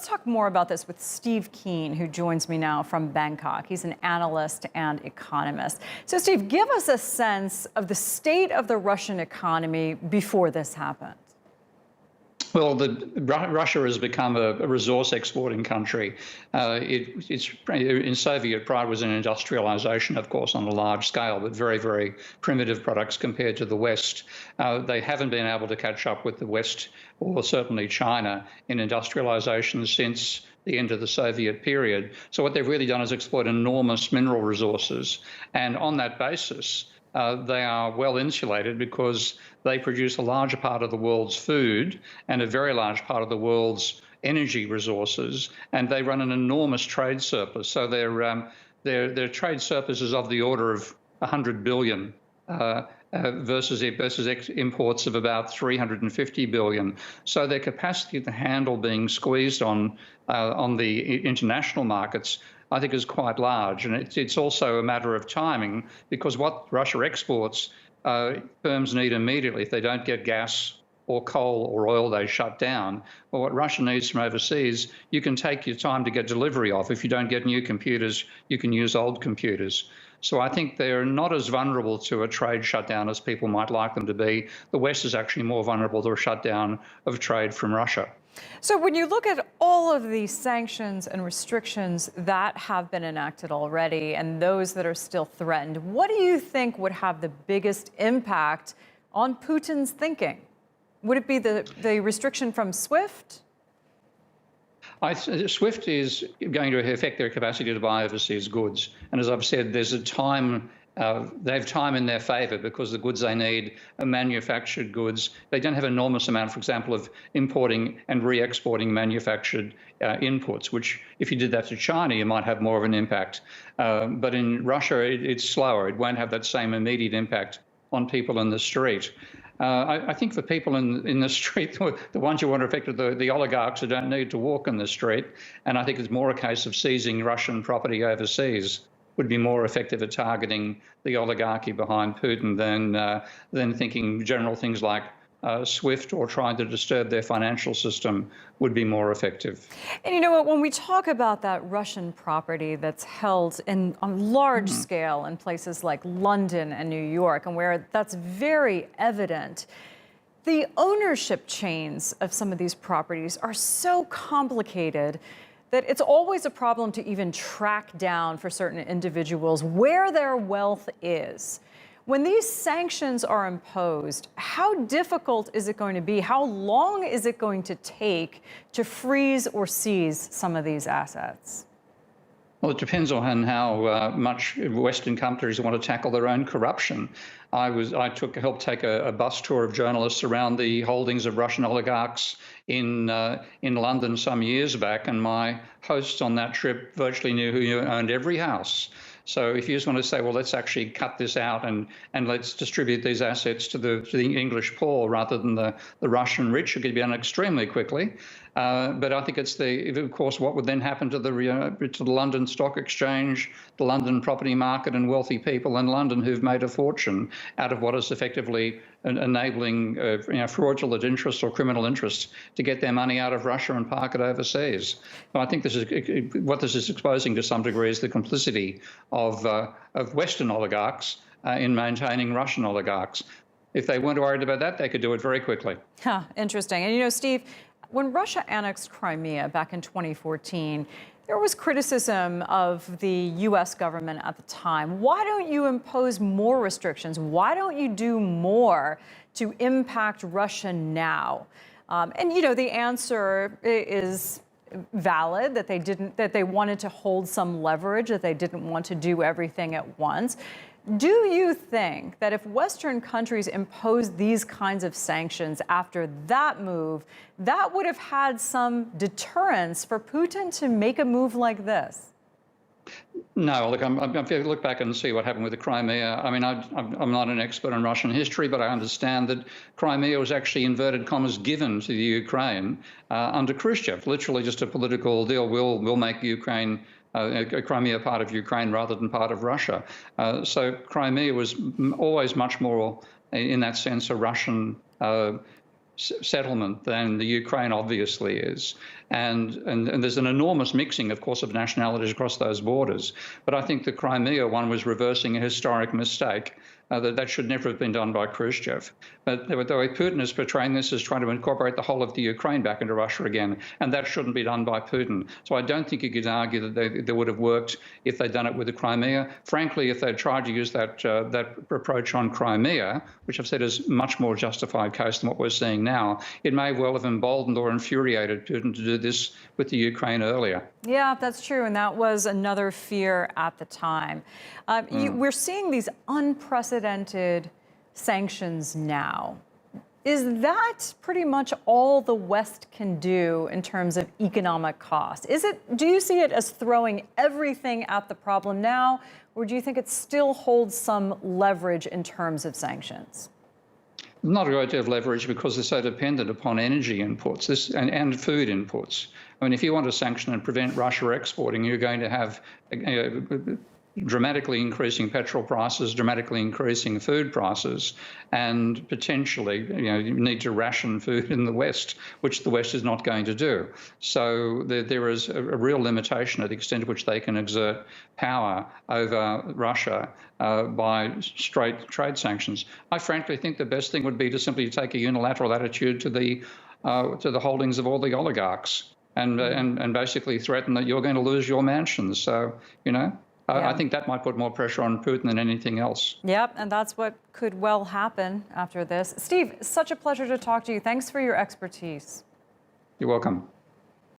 Talk more about this with Steve Keen, who joins me now from Bangkok. He's an analyst and economist. So, Steve, give us a sense of the state of the Russian economy before this happened. Well, Russia has become a resource exporting country. It's in Soviet pride was an industrialization, of course, on a large scale, but very, very primitive products compared to the West. They haven't been able to catch up with the West, or certainly China, in industrialization since the end of the Soviet period. So what they've really done is exploit enormous mineral resources. And on that basis, they are well insulated because they produce a larger part of the world's food and a very large part of the world's energy resources, and they run an enormous trade surplus. So their trade surplus is of the order of 100 billion versus imports of about 350 billion. So their capacity to handle being squeezed on the international markets, I think, is quite large. And it's also a matter of timing, because what Russia exports, firms need immediately. If they don't get gas or coal or oil, they shut down. Well, what Russia needs from overseas, you can take your time to get delivery of. If you don't get new computers, you can use old computers. So I think they're not as vulnerable to a trade shutdown as people might like them to be. The West is actually more vulnerable to a shutdown of trade from Russia. So when you look at all of these sanctions and restrictions that have been enacted already and those that are still threatened, what do you think would have the biggest impact on Putin's thinking? Would it be the restriction from SWIFT? SWIFT is going to affect their capacity to buy overseas goods. And as I've said, there's a time. They have time in their favour because the goods they need are manufactured goods. They don't have an enormous amount, for example, of importing and re-exporting manufactured inputs, which if you did that to China, you might have more of an impact. But in Russia, it's slower. It won't have that same immediate impact on people in the street. I think for people in the street, the ones you want to affect are the oligarchs who don't need to walk in the street. And I think it's more a case of seizing Russian property overseas would be more effective at targeting the oligarchy behind Putin than thinking general things like SWIFT or trying to disturb their financial system would be more effective. And you know what, when we talk about that Russian property that's held on large scale in places like London and New York, and where that's very evident, the ownership chains of some of these properties are so complicated that it's always a problem to even track down for certain individuals where their wealth is. When these sanctions are imposed, how difficult is it going to be? How long is it going to take to freeze or seize some of these assets? Well, it depends on how much Western countries want to tackle their own corruption. I helped take a bus tour of journalists around the holdings of Russian oligarchs in London some years back, and my hosts on that trip virtually knew who owned every house. So if you just want to say, well, let's actually cut this out and let's distribute these assets to the English poor rather than the Russian rich, it could be done extremely quickly. But I think it's of course, what would then happen to the London Stock Exchange, the London property market, and wealthy people in London who've made a fortune out of what is effectively enabling fraudulent interests or criminal interests to get their money out of Russia and park it overseas. And I think what this is exposing to some degree is the complicity of Western oligarchs in maintaining Russian oligarchs. If they weren't worried about that, they could do it very quickly. Interesting. And you know, Steve, when Russia annexed Crimea back in 2014, there was criticism of the U.S. government at the time. Why don't you impose more restrictions? Why don't you do more to impact Russia now? And you know, the answer is valid, that they wanted to hold some leverage, that they didn't want to do everything at once. Do you think that if Western countries imposed these kinds of sanctions after that move, that would have had some deterrence for Putin to make a move like this? No, look, if you look back and see what happened with the Crimea, I mean, I'm not an expert on Russian history, but I understand that Crimea was actually, inverted commas, given to the Ukraine under Khrushchev, literally just a political deal. We'll make Ukraine Crimea part of Ukraine rather than part of Russia. So Crimea was always much more, in that sense, a Russian settlement than the Ukraine obviously is. And there's an enormous mixing, of course, of nationalities across those borders. But I think the Crimea one was reversing a historic mistake. That should never have been done by Khrushchev. But the way Putin is portraying this is trying to incorporate the whole of the Ukraine back into Russia again, and that shouldn't be done by Putin. So I don't think you could argue that they would have worked if they'd done it with the Crimea. Frankly, if they'd tried to use that approach on Crimea, which I've said is much more justified case than what we're seeing now, it may well have emboldened or infuriated Putin to do this with the Ukraine earlier. Yeah, that's true, and that was another fear at the time. We're seeing these unprecedented sanctions now. Is that pretty much all the West can do in terms of economic cost? Do you see it as throwing everything at the problem now, or do you think it still holds some leverage in terms of sanctions? Not a great deal of leverage because they're so dependent upon energy inputs and food inputs. I mean, if you want to sanction and prevent Russia exporting, you're going to have dramatically increasing petrol prices, dramatically increasing food prices, and potentially, you need to ration food in the West, which the West is not going to do. So there is a real limitation at the extent to which they can exert power over Russia by straight trade sanctions. I frankly think the best thing would be to simply take a unilateral attitude to the holdings of all the oligarchs and basically threaten that you're going to lose your mansions. So, I think that might put more pressure on Putin than anything else. Yep, and that's what could well happen after this. Steve, such a pleasure to talk to you. Thanks for your expertise. You're welcome.